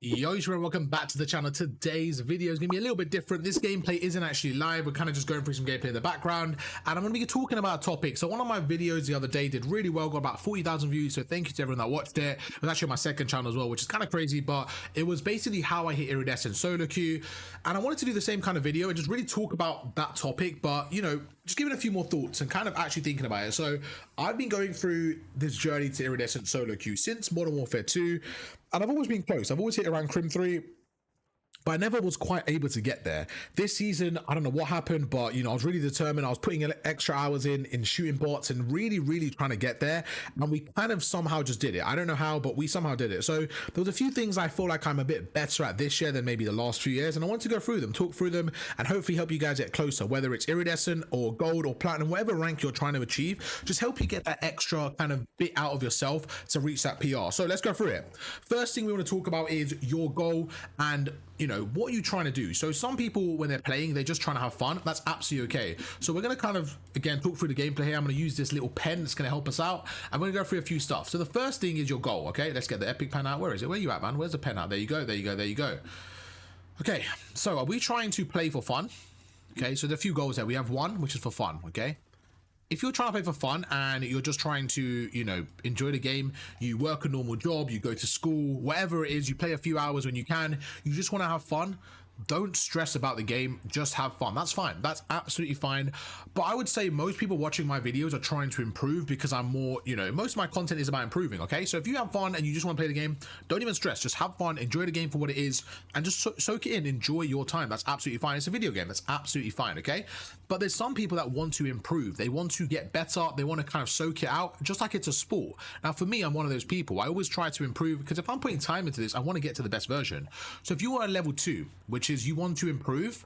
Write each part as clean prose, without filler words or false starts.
Yo, everyone, welcome back to the channel. Today's video is going to be a little bit different. This gameplay isn't actually live. We're kind of just going through some gameplay in the background, and I'm going to be talking about a topic. So one of my videos the other day did really well, got about 40,000 views, so thank you to everyone that watched it. It was actually on my second channel as well, which is kind of crazy, but it was basically how I hit Iridescent solo queue, and I wanted to do the same kind of video and just really talk about that topic, but, you know, just giving a few more thoughts and kind of actually thinking about it. So I've been going through this journey to Iridescent solo queue since Modern Warfare 2, and I've always been close. I've always hit around Crim 3, but I never was quite able to get there. This season, I don't know what happened, but, you know, I was really determined. I was putting extra hours in shooting bots and really trying to get there. And we kind of somehow just did it. I don't know how, but we somehow did it. So there was a few things I feel like I'm a bit better at this year than maybe the last few years. And I want to go through them, talk through them, and hopefully help you guys get closer, whether it's Iridescent or Gold or Platinum, whatever rank you're trying to achieve, just help you get that extra kind of bit out of yourself to reach that PR. So let's go through it. First thing we want to talk about is your goal and, you know, what are you trying to do? So some people, when they're playing, they're just trying to have fun. That's absolutely okay. So we're going to kind of, again, talk through the gameplay here. I'm going to use this little pen that's going to help us out. I'm going to go through a few stuff. So the first thing is your goal, okay? Let's get the epic pen out. Where is it? Where you at, man? Where's the pen out? There you go, there you go, there you go. Okay, so are we trying to play for fun? Okay, so there are a few goals there. We have one, which is for fun, okay? If you're trying to play for fun and you're just trying to, you know, enjoy the game, you work a normal job, you go to school, whatever it is, you play a few hours when you can, you just want to have fun, don't stress about the game, just have fun. That's fine. That's absolutely fine. But I would say most people watching my videos are trying to improve because I'm more, you know, most of my content is about improving, okay? So if you have fun and you just want to play the game, don't even stress. Just have fun, enjoy the game for what it is, and just soak it in, enjoy your time. That's absolutely fine. It's a video game. That's absolutely fine, okay? But there's some people that want to improve. They want to get better. They want to kind of soak it out, just like it's a sport. Now, for me, I'm one of those people. I always try to improve because if I'm putting time into this, I want to get to the best version. So if you are at level 2, which is you want to improve,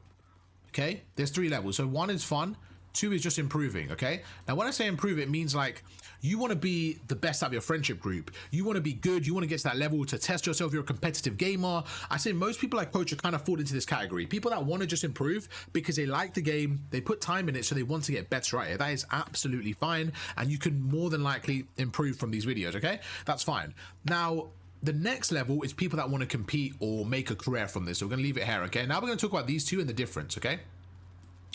okay, there's 3 levels. So 1 is fun, 2 is just improving, okay? Now when I say improve, it means like you want to be the best out of your friendship group, you want to be good, you want to get to that level to test yourself, you're a competitive gamer. I say most people I coach are kind of fall into this category, people that want to just improve because they like the game, they put time in it, so they want to get better at it. That is absolutely fine, and you can more than likely improve from these videos, okay? That's fine. Now the next level is people that want to compete or make a career from this. So we're going to leave it here, okay? Now we're going to talk about these two and the difference, okay?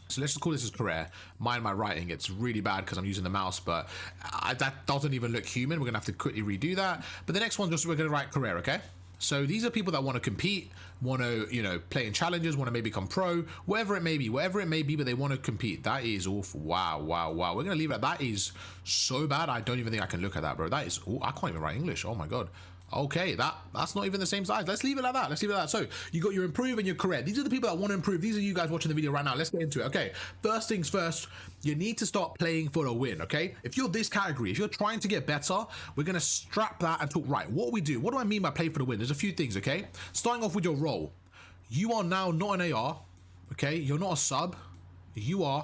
So let's just call this as career. Mind my writing, it's really bad because I'm using the mouse, but that doesn't even look human. We're going to have to quickly redo that. But the next one, just we're going to write career, okay? So these are people that want to compete, want to, you know, play in challenges, want to maybe become pro, whatever it may be, but they want to compete. That is awful. Wow. We're going to leave it. That is so bad. I don't even think I can look at that, bro. That is, I can't even write English. Oh my God. Okay, that's not even the same size. Let's leave it like that. Let's leave it like that. So you got your improve and your career. These are the people that want to improve. These are you guys watching the video right now. Let's get into it. Okay, first things first, you need to start playing for a win, okay? If you're this category, if you're trying to get better, we're going to strap that and talk, right, what we do. What do I mean by play for the win? There's a few things, okay? Starting off with your role. You are now not an AR, okay? You're not a sub. You are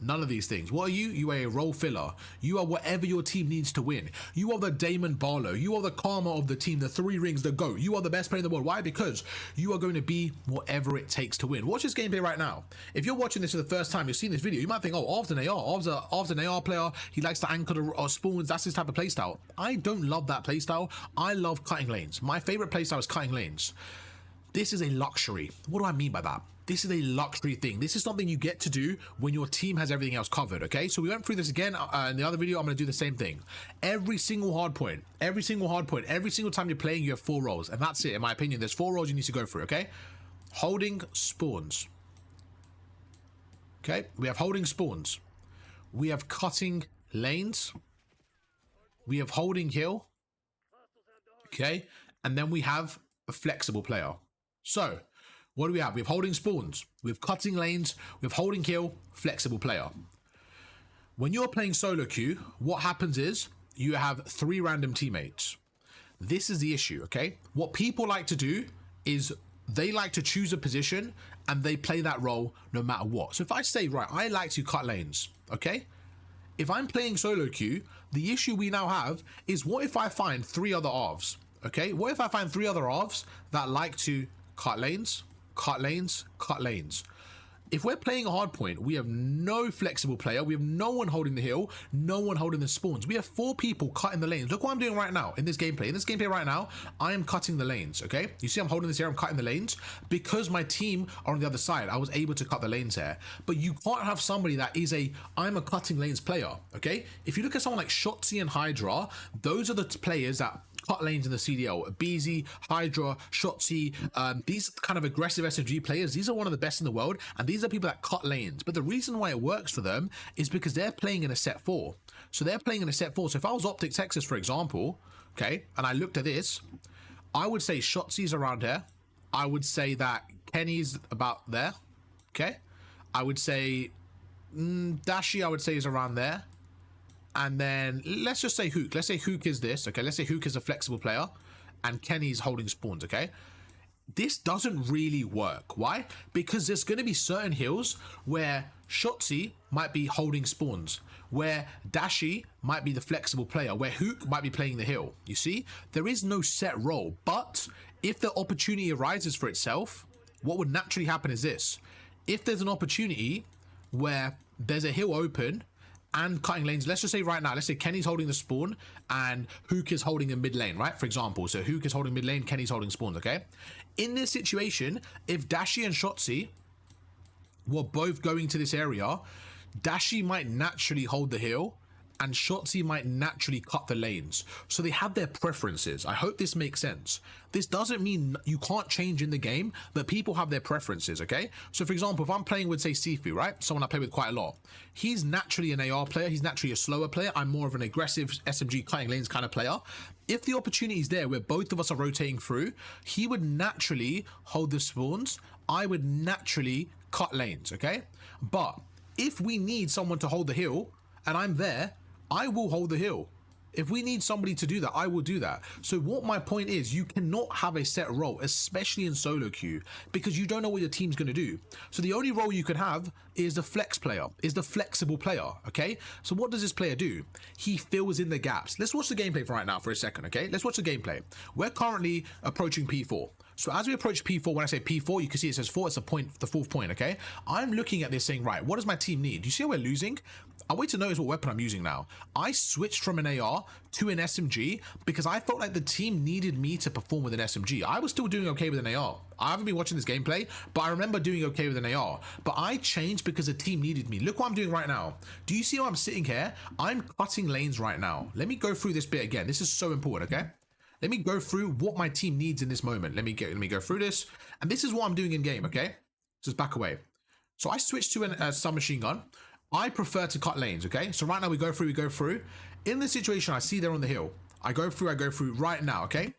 none of these things. What are you? You are a role filler. You are whatever your team needs to win. You are the Damon Barlow. You are the karma of the team, the 3 rings, the GOAT. You are the best player in the world. Why? Because you are going to be whatever it takes to win. Watch this gameplay right now. If you're watching this for the first time, you've seen this video, you might think, oh, Arv's an AR. Arv's an AR player. He likes to anchor the spawns. That's his type of playstyle. I don't love that playstyle. I love cutting lanes. My favorite playstyle is cutting lanes. This is a luxury. What do I mean by that? This is a luxury thing. This is something you get to do when your team has everything else covered, okay? So we went through this again in the other video. I'm going to do the same thing. Every single hard point, every single time you're playing, you have 4 roles. And that's it, in my opinion. There's 4 roles you need to go through, okay? Holding spawns. Okay? We have holding spawns. We have cutting lanes. We have holding hill. Okay? And then we have a flexible player. So what do we have? We have holding spawns, we have cutting lanes, we have holding kill, flexible player. When you're playing solo queue, what happens is you have 3 random teammates. This is the issue, okay? What people like to do is they like to choose a position and they play that role no matter what. So if I say, right, I like to cut lanes, okay? If I'm playing solo queue, the issue we now have is what if I find 3 other Arvs, okay? What if I find 3 other Arvs that like to cut lanes, cut lanes, cut lanes? if we're playing a hard point, we have no flexible player, we have no one holding the hill, no one holding the spawns. We have 4 people cutting the lanes. Look what I'm doing right now in this gameplay. In this gameplay right now, I am cutting the lanes, okay? You see I'm holding this here, I'm cutting the lanes because my team are on the other side. I was able to cut the lanes here. But you can't have somebody that is I'm a cutting lanes player, okay? If you look at someone like Shotzi and Hydra, those are the players that cut lanes in the CDL. BZ, Hydra, Shotzi, these kind of aggressive SMG players, these are one of the best in the world, and these are people that cut lanes. But the reason why it works for them is because they're playing in a set 4. So they're playing in a set 4. So if I was Optic Texas, for example, okay, and I looked at this, I would say Shotzi's around here. I would say that Kenny's about there, okay? I would say Dashi, I would say, is around there. And then let's just say Hook. Let's say Hook is this, okay? Let's say Hook is a flexible player and Kenny's holding spawns, okay? This doesn't really work. Why? Because there's going to be certain hills where Shotzi might be holding spawns, where Dashi might be the flexible player, where Hook might be playing the hill. You see? There is no set role. But if the opportunity arises for itself, what would naturally happen is this. If there's an opportunity where there's a hill open and cutting lanes, let's just say right now, let's say Kenny's holding the spawn and Hook is holding a mid lane, right? For example, so Hook is holding mid lane, Kenny's holding spawns, okay? In this situation, if Dashi and Shotzi were both going to this area, Dashi might naturally hold the hill and Shotzi might naturally cut the lanes. So they have their preferences. I hope this makes sense. This doesn't mean you can't change in the game, but people have their preferences, okay? So for example, if I'm playing with, say, Sifu, right? Someone I play with quite a lot. He's naturally an AR player. He's naturally a slower player. I'm more of an aggressive SMG cutting lanes kind of player. If the opportunity is there where both of us are rotating through, he would naturally hold the spawns. I would naturally cut lanes, okay? But if we need someone to hold the hill and I'm there, I will hold the hill. If we need somebody to do that, I will do that. So what my point is, you cannot have a set role, especially in solo queue, because you don't know what your team's going to do. So the only role you could have is the flex player, is the flexible player, okay? So what does this player do? He fills in the gaps. Let's watch the gameplay for right now for a second, okay? Let's watch the gameplay. We're currently approaching P4. So as we approach P4, when I say P4, you can see it says 4, it's a point, the 4th point, okay? I'm looking at this saying, right, what does my team need? Do you see how we're losing? I wait to notice what weapon I'm using now. I switched from an AR to an SMG because I felt like the team needed me to perform with an SMG. I was still doing okay with an AR. I haven't been watching this gameplay, but I remember doing okay with an AR. But I changed because the team needed me. Look what I'm doing right now. Do you see how I'm sitting here? I'm cutting lanes right now. Let me go through this bit again. This is so important, okay? Let me go through what my team needs in this moment. Let me go through this. And this is what I'm doing in game, okay? Just back away. So I switched to a submachine gun. I prefer to cut lanes, okay? So right now we go through. In this situation, I see they're on the hill. I go through right now, okay?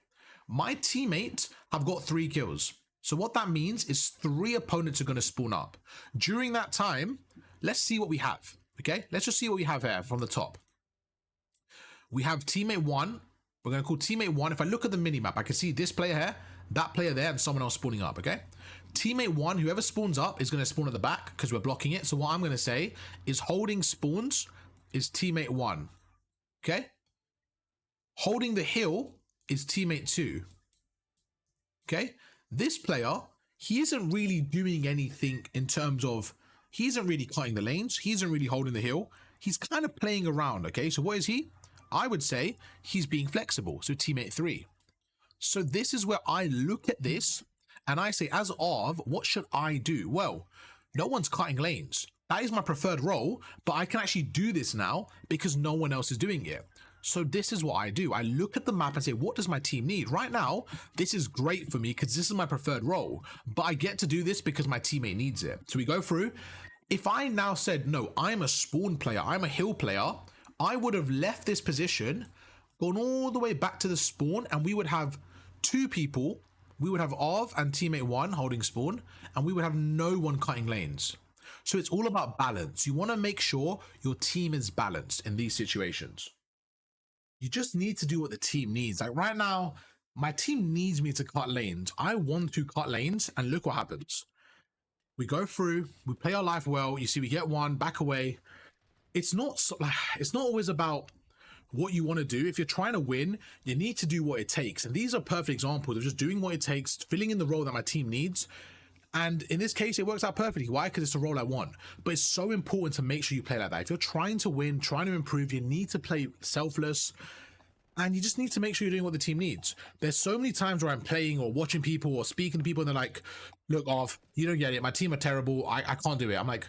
My teammates have got 3 kills. So what that means is 3 opponents are going to spawn up. During that time, let's see what we have, okay? Let's just see what we have here from the top. We have teammate 1. We're going to call teammate 1. If I look at the minimap, I can see this player here, that player there, and someone else spawning up, okay? Teammate 1, whoever spawns up is going to spawn at the back because we're blocking it. So what I'm going to say is holding spawns is teammate 1, okay? Holding the hill is teammate 2, okay? This player, he isn't really doing anything in terms of, he isn't really cutting the lanes. He isn't really holding the hill. He's kind of playing around, okay? So what is he? I would say he's being flexible. So teammate 3. So this is where I look at this and I say, as Arv, what should I do? Well, no one's cutting lanes. That is my preferred role, but I can actually do this now because no one else is doing it. So this is what I do. I look at the map and say, what does my team need? Right now, this is great for me because this is my preferred role, but I get to do this because my teammate needs it. So we go through. If I now said, no, I'm a spawn player, I'm a hill player, I would have left this position, gone all the way back to the spawn, and we would have 2 people. We would have Arv and teammate 1 holding spawn, and we would have no one cutting lanes. So it's all about balance. You want to make sure your team is balanced in these situations. You just need to do what the team needs. Like right now, my team needs me to cut lanes. I want to cut lanes, and look what happens. We go through, we play our life well. You see, we get 1, back away. It's not always about what you want to do. If you're trying to win, you need to do what it takes. And these are perfect examples of just doing what it takes, filling in the role that my team needs. And in this case, it works out perfectly. Why? Because it's a role I want. But it's so important to make sure you play like that. If you're trying to win, trying to improve, you need to play selfless. And you just need to make sure you're doing what the team needs. There's so many times where I'm playing or watching people or speaking to people and they're like, look, Arv, you don't get it. My team are terrible. I can't do it. I'm like,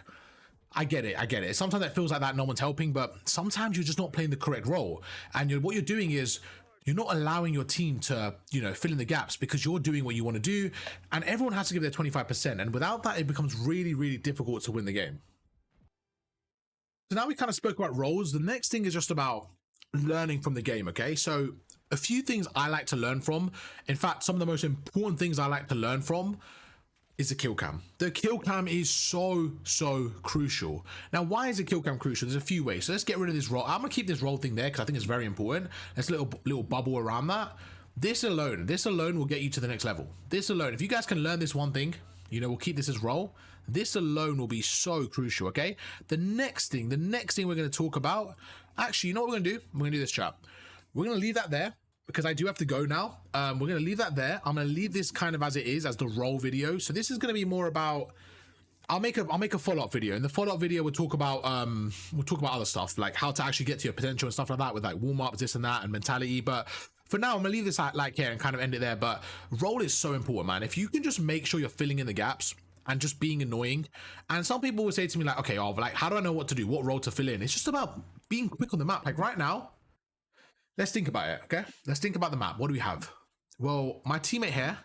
I get it. Sometimes it feels like that no one's helping, but sometimes you're just not playing the correct role. And what you're doing is you're not allowing your team to, fill in the gaps because you're doing what you want to do. And everyone has to give their 25%. And without that, it becomes really, really difficult to win the game. So now we kind of spoke about roles. The next thing is just about learning from the game. Okay, so a few things I like to learn from, in fact some of the most important things I like to learn from, is the kill cam. The kill cam is so crucial. Now why is the kill cam crucial? There's a few ways. So let's get rid of this role. I'm gonna keep this role thing there because I think it's very important. There's a little bubble around that. This alone will get you to the next level. This alone, if you guys can learn this one thing, we'll keep this as role. This alone will be so crucial. Okay, the next thing we're going to talk about, actually, you know what we're going to do? We're going to do this, chat. We're going to leave that there because I do have to go now. We're going to leave that there. I'm going to leave this kind of as it is, as the role video. So this is going to be more about, I'll make a follow-up video. In the follow-up video, we'll talk about other stuff, like how to actually get to your potential and stuff like that, with like warm-ups, this and that, and mentality. But for now, I'm gonna leave this like here and kind of end it there. But role is so important, man. If you can just make sure you're filling in the gaps and just being annoying. And some people will say to me like, okay, like, how do I know what to do? What role to fill in? It's just about being quick on the map. Like right now, let's think about it, okay? Let's think about the map. What do we have? Well, my teammate here,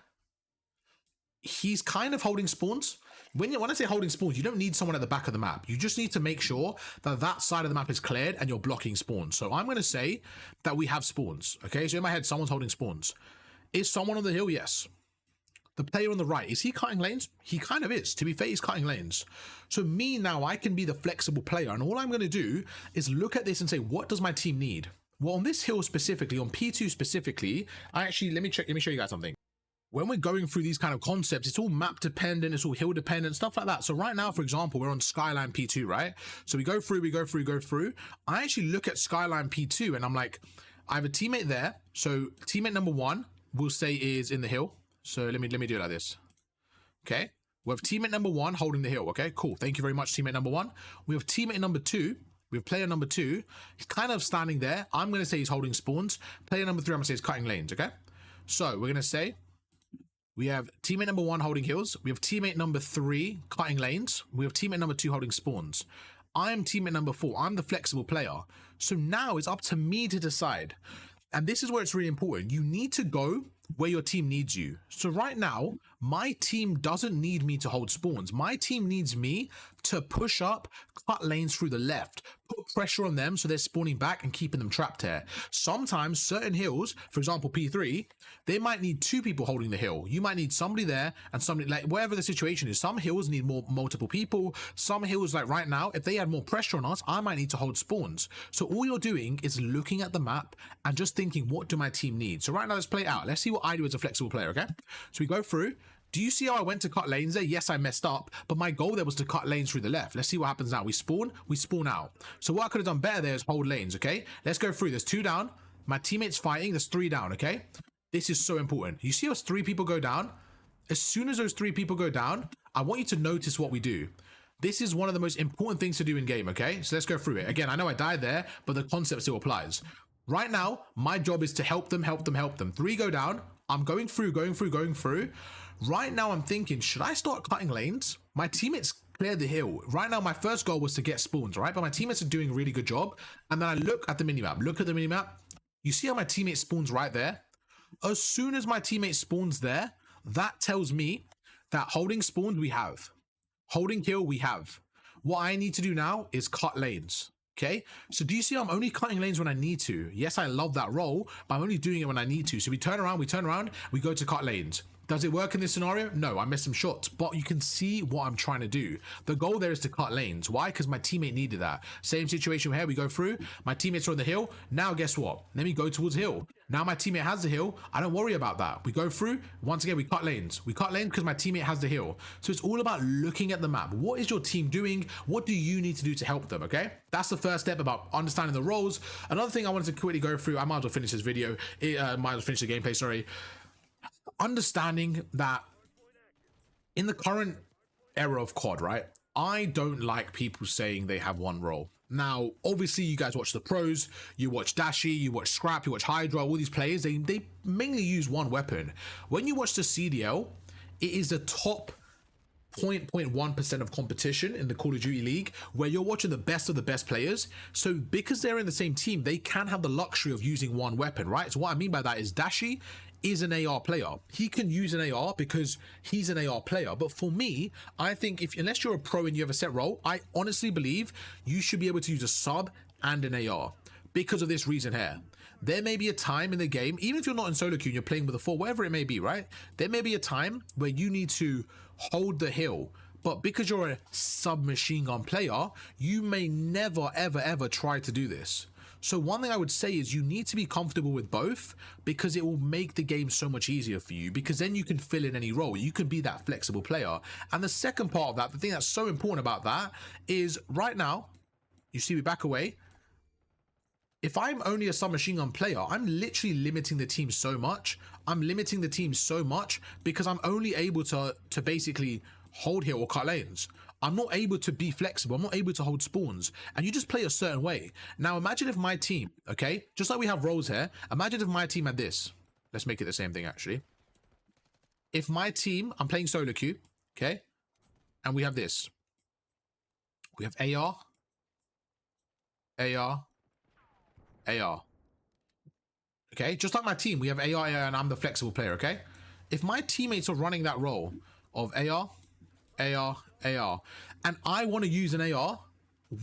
he's kind of holding spawns. When I say holding spawns, you don't need someone at the back of the map. You just need to make sure that that side of the map is cleared and you're blocking spawns. So I'm going to say that we have spawns, okay? So in my head, someone's holding spawns. Is someone on the hill? Yes. The player on the right, is he cutting lanes? He kind of is. To be fair, he's cutting lanes. So me now, I can be the flexible player. And all I'm going to do is look at this and say, what does my team need? Well, on this hill specifically, on P2 specifically, let me show you guys something. When we're going through these kind of concepts, it's all map dependent, it's all hill dependent, stuff like that. So right now, for example, we're on Skyline P2, right? So we go through. I actually look at Skyline P2 and I'm like, I have a teammate there. So teammate number one, we'll say is in the hill. So let me do it like this. Okay. We have teammate number one holding the hill. Okay, cool. Thank you very much, teammate number one. We have teammate number two. We have player number two. He's kind of standing there. I'm going to say he's holding spawns. Player number three, I'm going to say he's cutting lanes. Okay. So we're going to say we have teammate number one holding hills. We have teammate number three cutting lanes. We have teammate number two holding spawns. I'm teammate number four. I'm the flexible player. So now it's up to me to decide. And this is where it's really important. You need to go where your team needs you. So right now, my team doesn't need me to hold spawns. My team needs me to push up, cut lanes through the left, put pressure on them so they're spawning back and keeping them trapped here. Sometimes certain hills, for example P3, they might need two people holding the hill. You might need somebody there and somebody, like wherever the situation is. Some hills need multiple people. Some hills, like right now, if they had more pressure on us, I might need to hold spawns. So all you're doing is looking at the map and just thinking, what do my team need? So right now, let's play it out. Let's see what I do as a flexible player, okay? So we go through. Do you see how I went to cut lanes there? Yes, I messed up, but my goal there was to cut lanes through the left. Let's see what happens now. We spawn out. So what I could have done better there is hold lanes, okay? Let's go through. There's two down. My teammate's fighting. There's three down, okay? This is so important. You see how three people go down? As soon as those three people go down, I want you to notice what we do. This is one of the most important things to do in game, okay? So let's go through it. Again, I know I died there, but the concept still applies. Right now, my job is to help them. Three go down. I'm going through. Right now, I'm thinking, should I start cutting lanes? My teammates cleared the hill. Right now, my first goal was to get spawns, right? But my teammates are doing a really good job. And then I look at the minimap. You see how my teammate spawns right there? As soon as my teammate spawns there, that tells me that holding spawns we have. Holding hill we have. What I need to do now is cut lanes. Okay, so do you see I'm only cutting lanes when I need to? Yes, I love that role, but I'm only doing it when I need to. So we turn around, we go to cut lanes. Does it work in this scenario? No, I missed some shots, but you can see what I'm trying to do. The goal there is to cut lanes. Why? Because my teammate needed that. Same situation here, we go through, my teammates are on the hill. Now guess what? Let me go towards hill. Now my teammate has the hill. I don't worry about that. We go through, once again, we cut lanes. We cut lanes because my teammate has the hill. So it's all about looking at the map. What is your team doing? What do you need to do to help them, okay? That's the first step about understanding the roles. Another thing I wanted to quickly go through, I might as well finish this video, might as well finish the gameplay, sorry. Understanding that In the current era of COD, right? I don't like people saying they have one role. Now, obviously, you guys watch the pros, you watch Dashi, you watch Scrap, you watch Hydra, all these players, they mainly use one weapon. When you watch the CDL, it is the top 0.1% of competition in the Call of Duty League, where you're watching the best of the best players. So because they're in the same team, they can have the luxury of using one weapon, right? So what I mean by that is Dashi is an AR player. He can use an AR because he's an AR player. But for me, I think unless you're a pro and you have a set role, I honestly believe you should be able to use a sub and an AR because of this reason here. There may be a time in the game, even if you're not in solo queue and you're playing with a 4, whatever it may be, right? There may be a time where you need to hold the hill, but because you're a submachine gun player, you may never, ever try to do this. So one thing I would say is you need to be comfortable with both, because it will make the game so much easier for you, because then you can fill in any role. You can be that flexible player. And the second part of that, the thing that's so important about that is right now, you see me back away. If I'm only a submachine gun player, I'm literally limiting the team so much. I'm limiting the team so much because I'm only able to basically hold here or cut lanes. I'm not able to be flexible. I'm not able to hold spawns. And you just play a certain way. Now imagine if my team, okay, just like we have roles here, imagine if my team had this. Let's make it the same thing actually. If my team, I'm playing solo queue, okay, and we have this. We have AR, AR, AR. Okay, just like my team, we have AR, and I'm the flexible player, okay? If my teammates are running that role of AR, AR, AR, and I want to use an AR,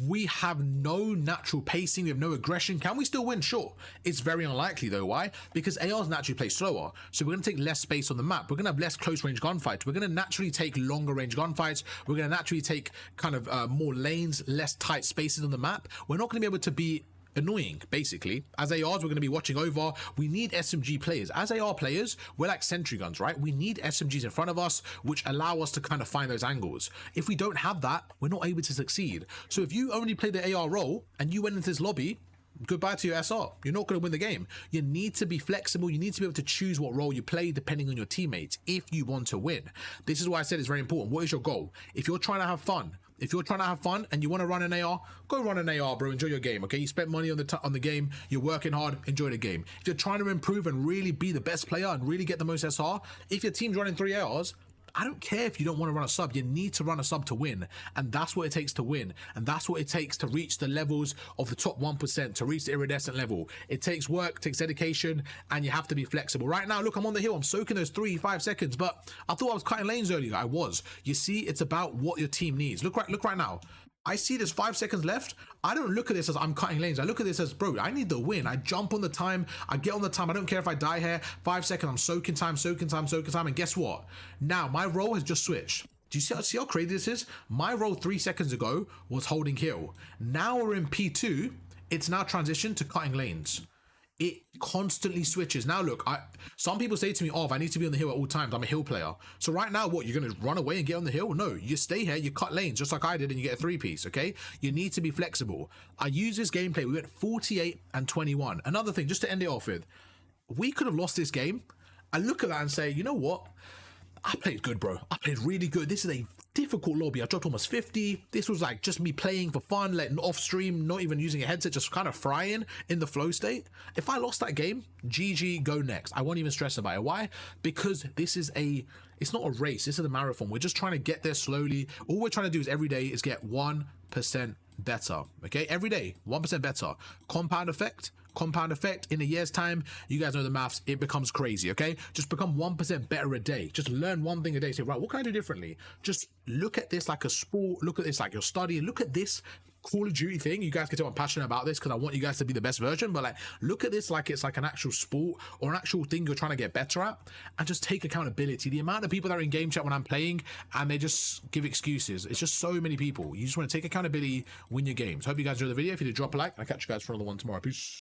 we have no natural pacing, we have no aggression. Can we still win? Sure. It's very unlikely though. Why? Because ARs naturally play slower. So we're going to take less space on the map. We're going to have less close range gunfights. We're going to naturally take longer range gunfights. We're going to naturally take kind of more lanes, less tight spaces on the map. We're not going to be able to be annoying. Basically, as ARs, we're going to be watching over. We need SMG players. As AR players, we're like sentry guns, right? We need SMGs in front of us, which allow us to kind of find those angles. If we don't have that, we're not able to succeed. So if you only play the AR role and you went into this lobby, goodbye to your SR. You're not going to win the game. You need to be flexible. You need to be able to choose what role you play depending on your teammates if you want to win. This is why I said it's very important. What is your goal? If you're trying to have fun, and you want to run an AR, go run an AR, bro. Enjoy your game, okay? You spent money on the game. You're working hard. Enjoy the game. If you're trying to improve and really be the best player and really get the most SR, if your team's running 3 ARs, I don't care if you don't want to run a sub. You need to run a sub to win, and that's what it takes to win, and that's what it takes to reach the levels of the top 1%, to reach the iridescent level. It takes work, takes dedication, and you have to be flexible. Right now, look, I'm on the hill. I'm soaking those 3-5 seconds, but I thought I was cutting lanes earlier. I was. You see, it's about what your team needs. Look right now. I see there's 5 seconds left. I don't look at this as I'm cutting lanes. I look at this as, bro, I need the win. I jump on the time. I get on the time. I don't care if I die here. 5 seconds. I'm soaking time. And guess what? Now my role has just switched. Do you see how crazy this is? My role 3 seconds ago was holding hill. Now we're in P2. It's now transitioned to cutting lanes. It constantly switches. Now look, some people say to me, oh, I need to be on the hill at all times. I'm a hill player. So right now, what, you're going to run away and get on the hill? No, you stay here, you cut lanes just like I did, and you get a 3-piece, okay? You need to be flexible. I use this gameplay. We went 48 and 21. Another thing, just to end it off with, we could have lost this game. I look at that and say, you know what? I played good, bro. I played really good. This is a difficult lobby. I dropped almost 50. This was like just me playing for fun, letting off stream, not even using a headset, just kind of frying in the flow state. If I lost that game, GG, go next. I won't even stress about it. Why? Because it's not a race. This is a marathon. We're just trying to get there slowly. All we're trying to do is every day is get 1% better. Okay, every day 1% better. Compound effect in a year's time, you guys know the maths, it becomes crazy. Okay, just become 1% better a day. Just learn one thing a day. Say, right, what can I do differently? Just look at this like a sport. Look at this like your study. Look at this Call of Duty thing. You guys can tell I'm passionate about this because I want you guys to be the best version, but like, look at this like it's like an actual sport or an actual thing you're trying to get better at, and just take accountability. The amount of people that are in game chat when I'm playing and they just give excuses, it's just so many people. You just want to take accountability, win your games. Hope you guys enjoy the video. If you did, drop a like, and I'll catch you guys for another one tomorrow. Peace.